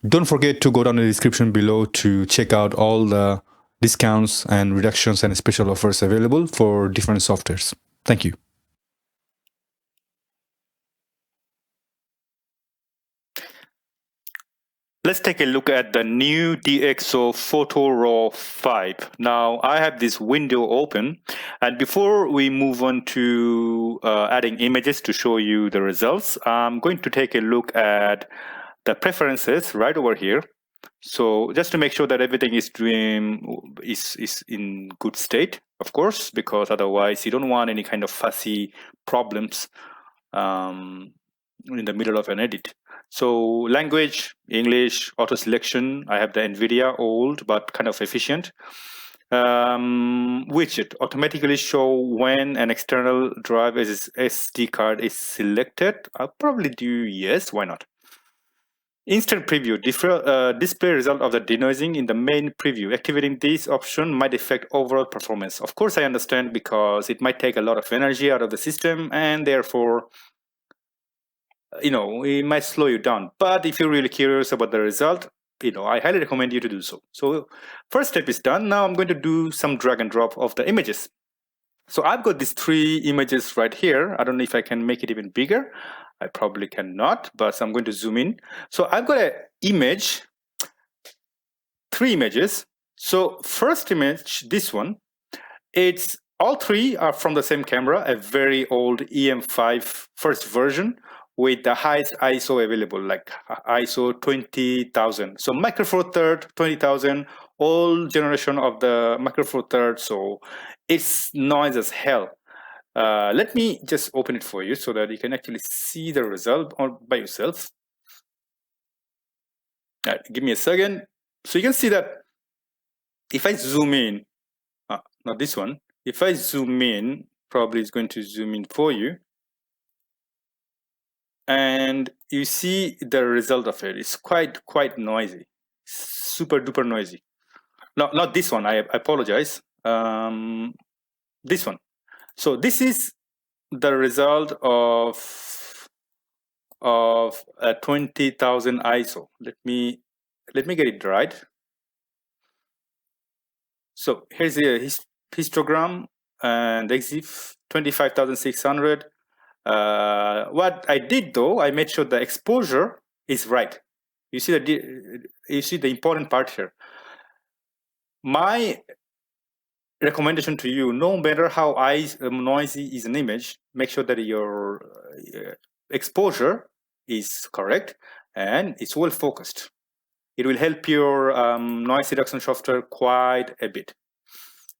Don't forget to go down in the description below to check out all the discounts and reductions and special offers available for different softwares. Thank you. Let's take a look at the new DxO PhotoRAW 5. Now, I have this window open, and before we move on to adding images to show you the results, I'm going to take a look at the preferences right over here. So just to make sure that everything is in good state, of course, because otherwise you don't want any kind of fussy problems in the middle of an edit. So language, English, auto selection. I have the NVIDIA old but kind of efficient. Widget automatically show when an external drive as SD card is selected. I'll probably do yes, why not? Instant preview, display result of the denoising in the main preview. Activating this option might affect overall performance. Of course, I understand, because it might take a lot of energy out of the system, and therefore, it might slow you down. But if you're really curious about the result, I highly recommend you to do so. So first step is done. Now I'm going to do some drag and drop of the images. So I've got these 3 images right here. I don't know if I can make it even bigger. I probably cannot, but I'm going to zoom in. So I've got an image, 3 images. So first image, this one, it's all 3 are from the same camera, a very old EM5 first version with the highest ISO available, like ISO 20,000. So Micro Four Third 20,000, old generation of the Micro Four Third. So it's noise as hell. Let me just open it for you so that you can actually see the result by yourself. Give me a second. So you can see that if I zoom in, not this one, if I zoom in, probably it's going to zoom in for you. And you see the result of it. It's quite noisy, super duper noisy. No, not this one, I apologize. This one. So this is the result of a 20,000 ISO. Let me get it right. So here's the histogram and EXIF 25,600. What I did though, I made sure the exposure is right. You see the important part here. My recommendation to you, no matter how noisy is an image, make sure that your exposure is correct and it's well focused. It will help your noise reduction software quite a bit.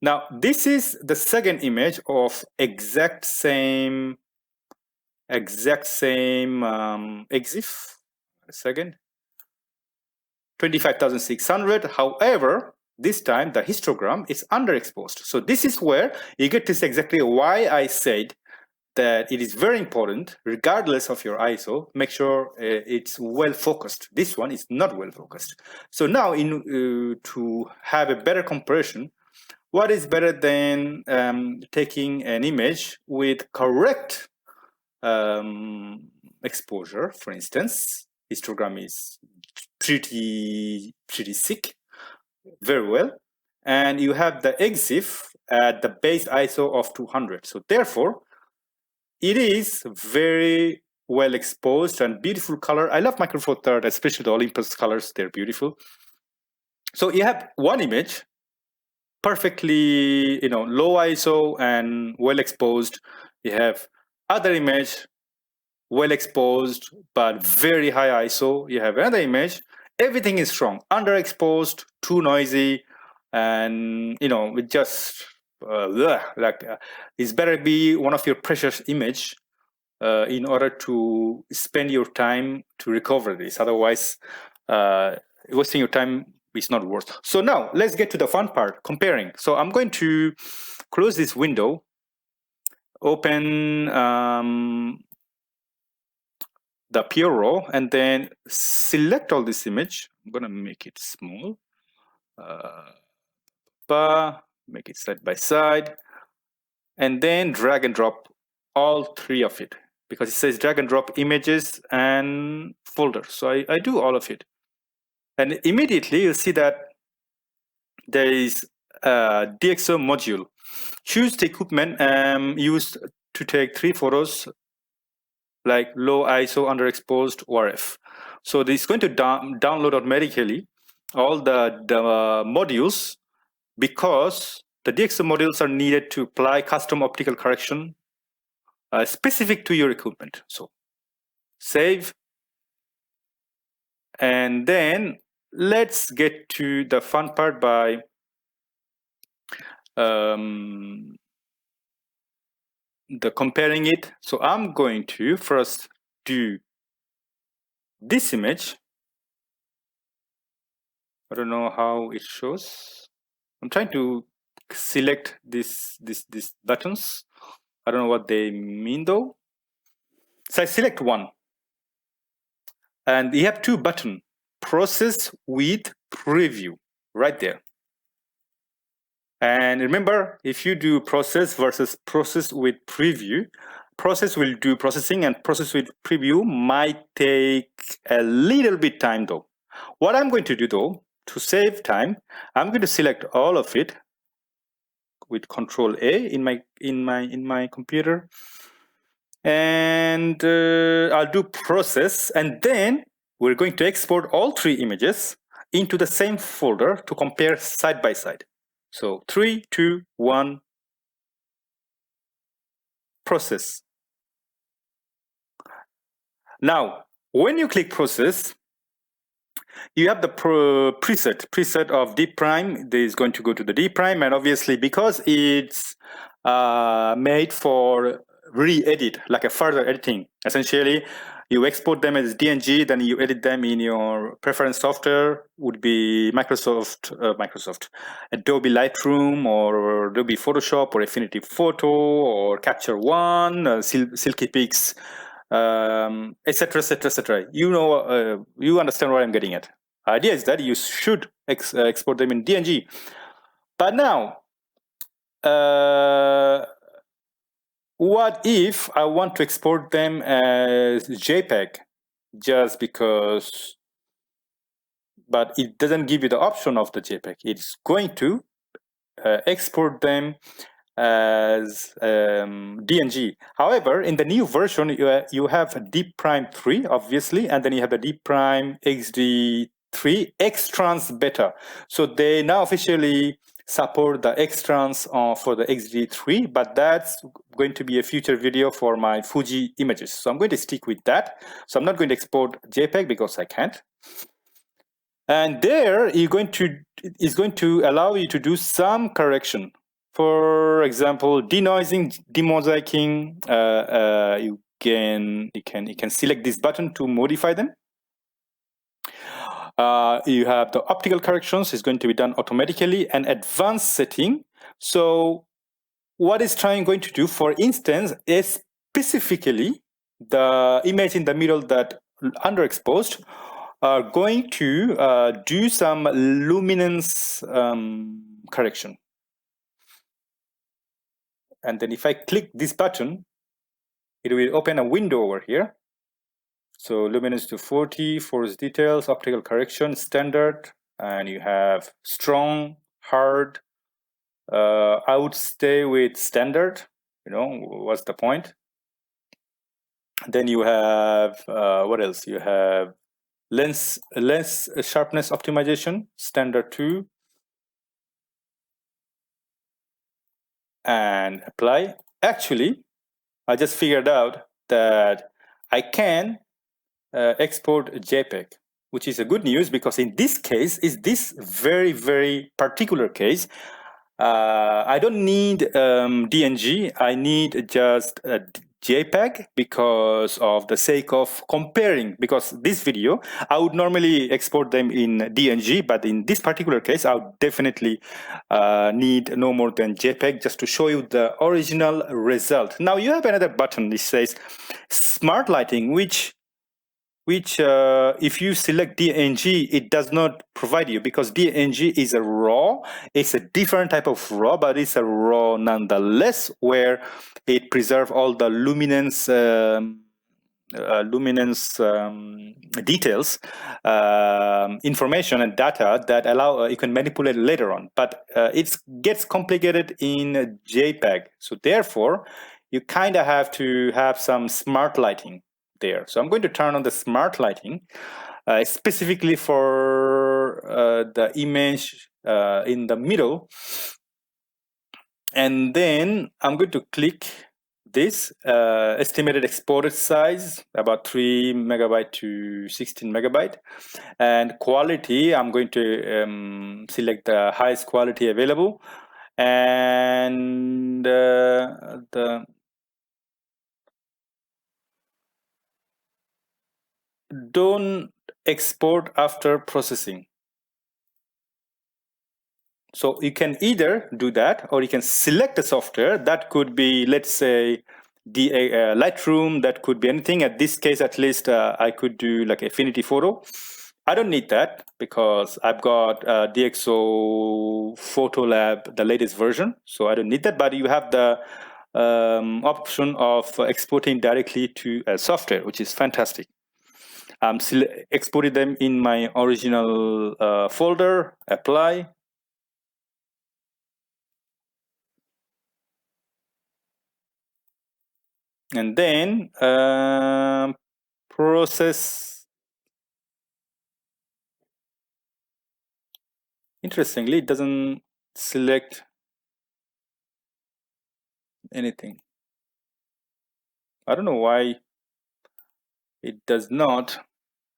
Now, this is the second image of exact same EXIF. A second, 25,600. However, this time the histogram is underexposed. So this is where you get to see exactly why I said that it is very important, regardless of your ISO, make sure it's well focused. This one is not well focused. So now, to have a better comparison, what is better than taking an image with correct exposure? For instance, histogram is pretty sick, very well, and you have the EXIF at the base ISO of 200. So therefore, it is very well exposed and beautiful color. I love Micro Four Third, especially the Olympus colors. They're beautiful. So you have one image, perfectly, low ISO and well exposed. You have other image, well exposed but very high ISO. You have another image, everything is strong, underexposed, too noisy, and it just it's better be one of your precious image in order to spend your time to recover this. Otherwise, wasting your time is not worth. So now let's get to the fun part, comparing. So I'm going to close this window, open the PureRAW, and then select all this image. I'm gonna make it small, make it side by side, and then drag and drop all 3 of it, because it says drag and drop images and folders. So I do all of it. And immediately you see that there is a DxO module. Choose the equipment used to take 3 photos, like low ISO, underexposed, ORF. So this is going to download automatically all the modules, because the DxO modules are needed to apply custom optical correction specific to your equipment. So save, and then let's get to the fun part by the comparing it. So I'm going to first do this image. I don't know how it shows. I'm trying to select these buttons. I don't know what they mean though. So I select one, and you have 2 buttons: process with preview right there. And remember, if you do process versus process with preview, process will do processing, and process with preview might take a little bit time though. What I'm going to do though, to save time, I'm going to select all of it with Control A in my computer, and I'll do process, and then we're going to export all 3 images into the same folder to compare side by side. So 3, 2, 1, process. Now, when you click process, you have the preset of DeepPrime. This is going to go to the DeepPrime, and obviously because it's made for re-edit, like a further editing. Essentially, you export them as DNG, then you edit them in your preference software, would be Microsoft, Adobe Lightroom, or Adobe Photoshop, or Affinity Photo, or Capture One, Silky Pix, etc., etc., etc. You know, you understand what I'm getting at. Idea is that you should export them in DNG. But now, what if I want to export them as JPEG? Just because, but it doesn't give you the option of the JPEG. It's going to export them as DNG. However, in the new version, you have DeepPrime 3, obviously, and then you have the DeepPrime XD3 XTrans beta. So they now officially support the XTrans for the XD3, but that's going to be a future video for my Fuji images. So I'm going to stick with that. So I'm not going to export JPEG because I can't. And there, it's going to allow you to do some correction. For example, denoising, demosaicing. You can select this button to modify them. You have the optical corrections. It's going to be done automatically, and advanced setting. So what is going to do, for instance, is specifically the image in the middle that underexposed are going to do some luminance correction. And then if I click this button, it will open a window over here. So luminance to 40, force details, optical correction, standard, and you have strong, hard. I would stay with standard. You know, what's the point? Then you have, what else? You have lens sharpness optimization, standard 2. And apply. Actually, I just figured out that I can export JPEG, which is a good news, because in this case, is this very, very particular case, I don't need DNG. I need just a JPEG because of the sake of comparing. Because this video, I would normally export them in DNG, but in this particular case, I would definitely need no more than JPEG, just to show you the original result. Now you have another button. This says Smart Lighting, which if you select DNG, it does not provide you, because DNG is a RAW. It's a different type of RAW, but it's a RAW nonetheless, where it preserves all the luminance luminance details, information and data that allow you can manipulate later on. But it gets complicated in JPEG. So therefore, you kind of have to have some smart lighting there. So I'm going to turn on the smart lighting specifically for the image in the middle. And then I'm going to click this estimated exported size, about 3 megabyte to 16 megabyte. And quality, I'm going to select the highest quality available. And don't export after processing. So you can either do that, or you can select a software that could be, let's say, the Lightroom. That could be anything. At this case, at least, I could do like Affinity Photo. I don't need that because I've got DxO Photolab, the latest version. So I don't need that. But you have the option of exporting directly to a software, which is fantastic. I'm exporting them in my original folder. Apply. And then process. Interestingly, it doesn't select anything. I don't know why it does not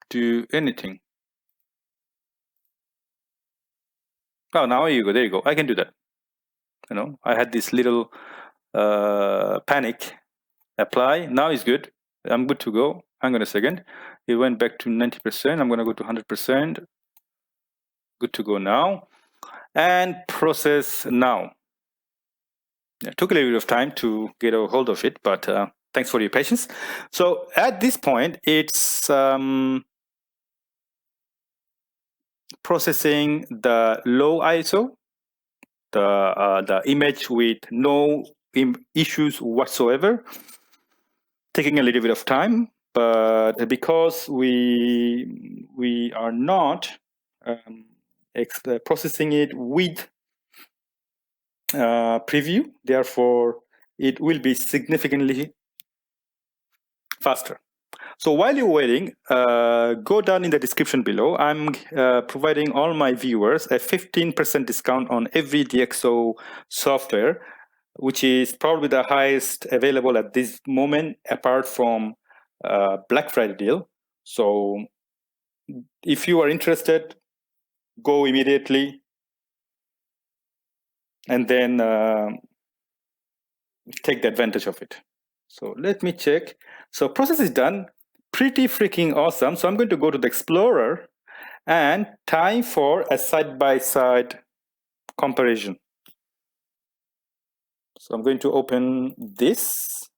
do anything. Oh, now you go. There you go. I can do that. You know, I had this little panic. Apply. Now it's good. I'm good to go. Hang on a second. It went back to 90%. I'm going to go to 100%. Good to go now. And process now. It took a little bit of time to get a hold of it, but thanks for your patience. So at this point, it's processing the low ISO, the image with no issues whatsoever, taking a little bit of time. But because we are not processing it with preview, therefore it will be significantly faster. So while you're waiting, go down in the description below. I'm providing all my viewers a 15% discount on every DxO software, which is probably the highest available at this moment, apart from Black Friday deal. So if you are interested, go immediately, and then take the advantage of it. So let me check. So process is done. Pretty freaking awesome. So I'm going to go to the Explorer, and time for a side-by-side comparison. So I'm going to open this.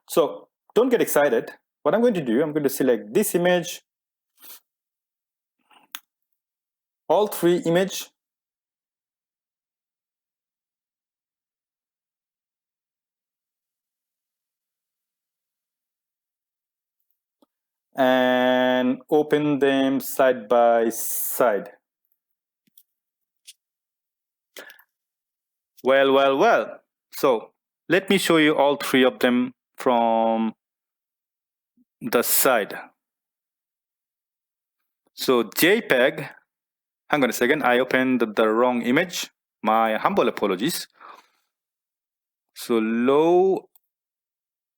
So don't get excited. What I'm going to do, I'm going to select this image, all three images, and open them side by side. Well. So let me show you all three of them from the side. So JPEG, hang on a second, I opened the wrong image. My humble apologies. So low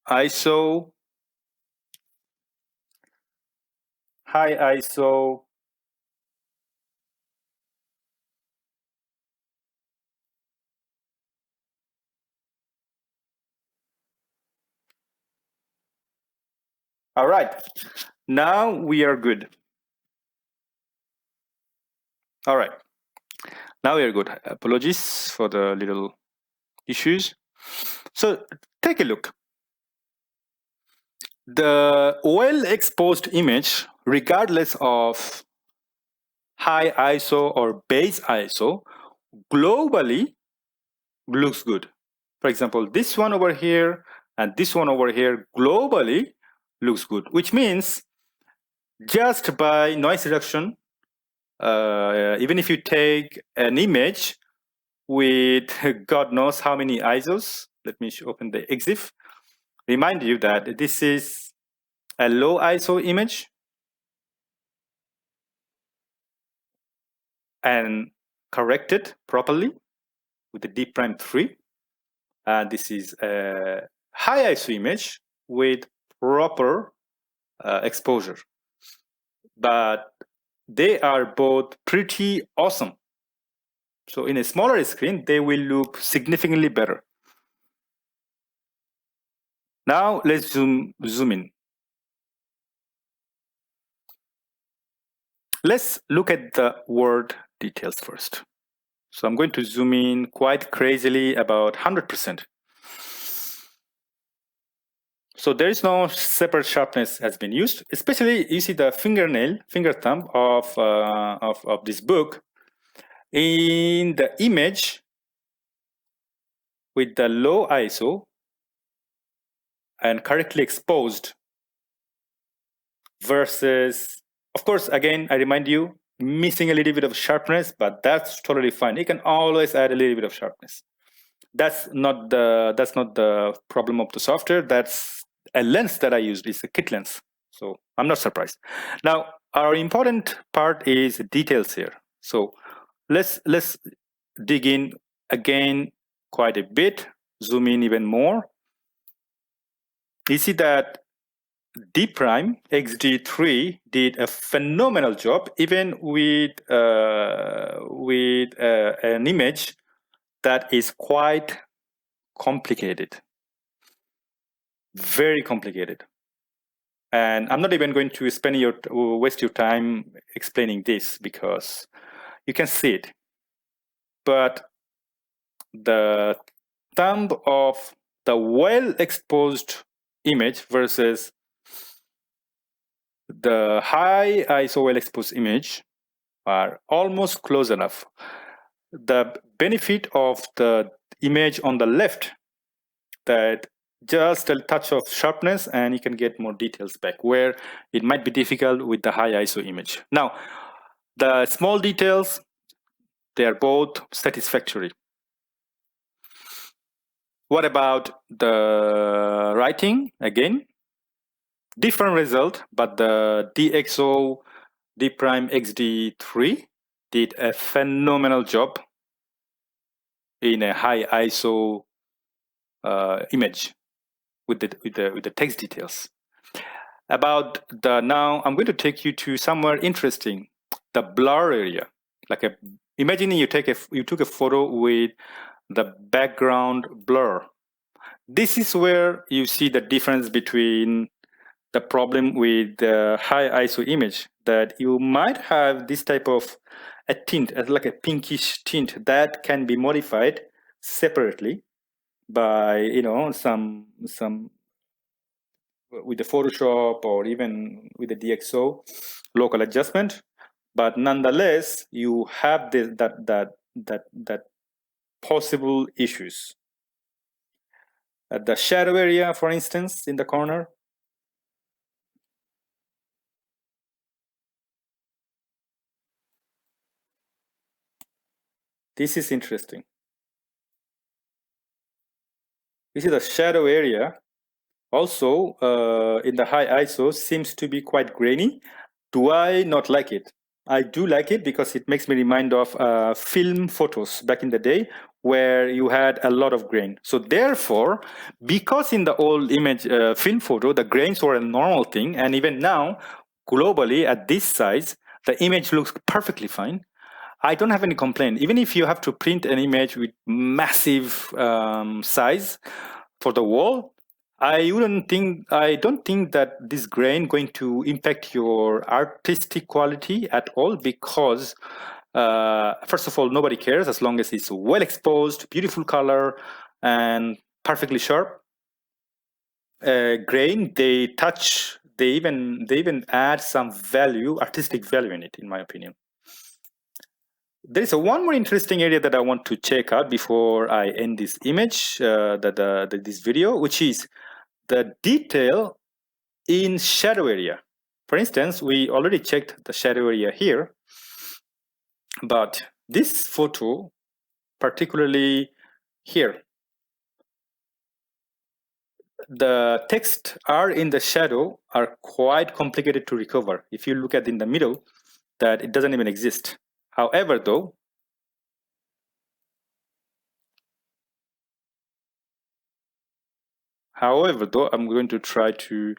ISO, high ISO, all right, now we are good. All right, now we are good. Apologies for the little issues. So take a look. The well exposed image, regardless of high ISO or base ISO, globally looks good. For example, this one over here and this one over here globally looks good, which means just by noise reduction, even if you take an image with God knows how many ISOs, let me open the EXIF, remind you that this is a low ISO image and corrected properly with the DeepPrime 3. This is a high ISO image with proper exposure. But they are both pretty awesome. So in a smaller screen, they will look significantly better. Now let's zoom in. Let's look at the word details first. So I'm going to zoom in quite crazily, about 100%. So there is no separate sharpness has been used. Especially, you see the finger thumb of this book in the image with the low ISO and correctly exposed versus, of course, again, I remind you, missing a little bit of sharpness, but that's totally fine. You can always add a little bit of sharpness. That's not the problem of the software. That's a lens that I used. It's a kit lens, so I'm not surprised. Now, our important part is details here. So let's dig in again quite a bit. Zoom in even more. You see that DeepPrime XD3 did a phenomenal job, even with an image that is quite complicated, very complicated. And I'm not even going to waste your time explaining this because you can see it. But the thumb of the well-exposed image versus the high ISO well-exposed image are almost close enough. The benefit of the image on the left, that just a touch of sharpness and you can get more details back, where it might be difficult with the high ISO image. Now, the small details, they are both satisfactory. What about the writing? Again, different result, but the DxO DeepPrime XD3 did a phenomenal job in a high ISO image with the text details. About the, now I'm going to take you to somewhere interesting, the blur area. Like imagine you took a photo with the background blur. This is where you see the difference between the problem with the high ISO image, that you might have this type of a tint, like a pinkish tint, that can be modified separately by some with the Photoshop or even with the DxO local adjustment. But nonetheless, you have that possible issues. At the shadow area, for instance, in the corner, this is interesting. You see the shadow area also in the high ISO seems to be quite grainy. Do I not like it? I do like it because it makes me remind of film photos back in the day where you had a lot of grain. So therefore, because in the old image film photo, the grains were a normal thing, and even now, globally at this size, the image looks perfectly fine. I don't have any complaint. Even if you have to print an image with massive size for the wall, I don't think that this grain going to impact your artistic quality at all, because first of all, nobody cares as long as it's well exposed, beautiful color, and perfectly sharp. Grain, they even add some value, artistic value in it, in my opinion. There is one more interesting area that I want to check out before I end this image, this video, which is the detail in shadow area. For instance, we already checked the shadow area here, but this photo, particularly here, the text are in the shadow are quite complicated to recover. If you look at in the middle, that it doesn't even exist. However, though, I'm going to try to,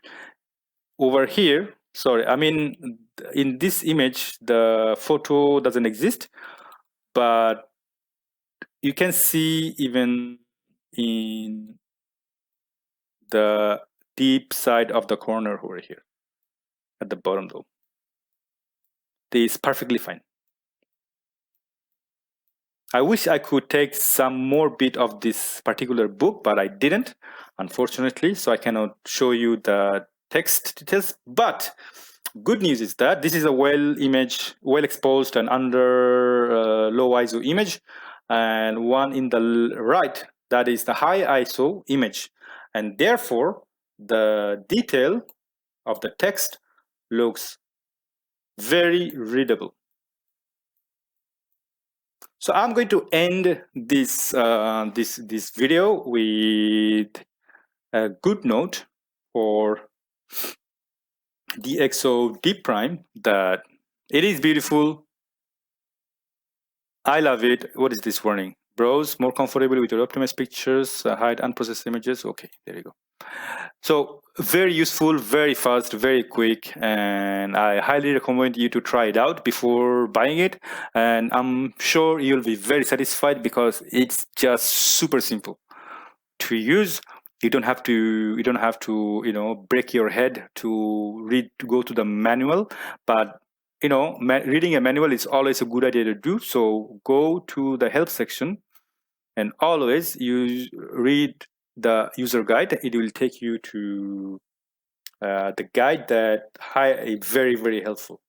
over here, sorry, I mean, in this image, the photo doesn't exist, but you can see even in the deep side of the corner over here at the bottom, though. This is perfectly fine. I wish I could take some more bit of this particular book, but I didn't, unfortunately, so I cannot show you the text details. But good news is that this is a well exposed and under low ISO image, and one in the right, that is the high ISO image. And therefore, the detail of the text looks very readable. So I'm going to end this this video with a good note for DxO DeepPrime, that it is beautiful. I love it. What is this warning? Browse more comfortably with your optimized pictures, hide unprocessed images. Okay, there you go. So very useful, very fast, very quick, and I highly recommend you to try it out before buying it. And I'm sure you'll be very satisfied because it's just super simple to use. You don't have to break your head to go to the manual, but reading a manual is always a good idea to do. So go to the help section and always read the user guide. It will take you to the guide that very, very helpful.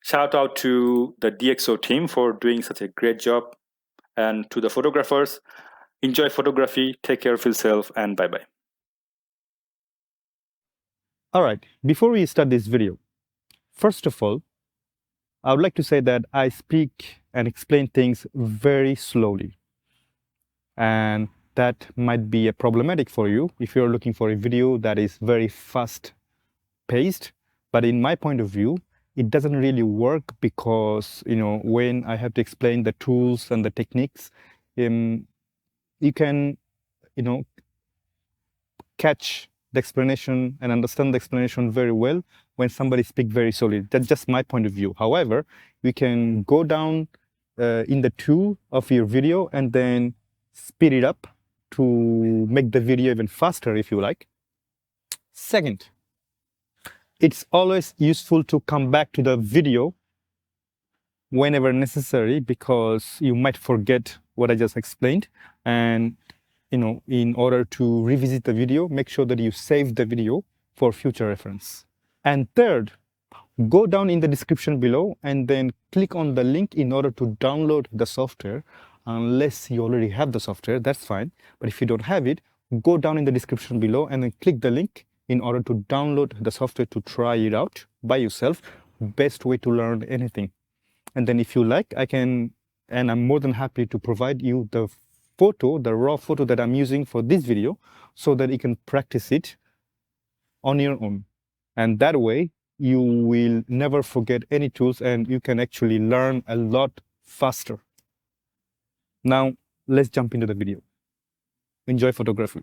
Shout out to the DxO team for doing such a great job, and to the photographers. Enjoy photography, take care of yourself, and bye-bye. All right, before we start this video, first of all, I would like to say that I speak and explain things very slowly. And that might be a problematic for you if you're looking for a video that is very fast paced. But in my point of view, it doesn't really work because, when I have to explain the tools and the techniques, you can, catch the explanation and understand the explanation very well when somebody speaks very slowly. That's just my point of view. However, we can go down in the tool of your video and then speed it up to make the video even faster if you like. Second, it's always useful to come back to the video whenever necessary because you might forget what I just explained. And in order to revisit the video, make sure that you save the video for future reference. And third, go down in the description below and then click on the link in order to download the software. Unless you already have the software, that's fine. But if you don't have it, go down in the description below and then click the link in order to download the software to try it out by yourself. Best way to learn anything. And then if you like, I'm more than happy to provide you the raw photo that I'm using for this video so that you can practice it on your own. And that way, you will never forget any tools and you can actually learn a lot faster. Now, let's jump into the video. Enjoy photography.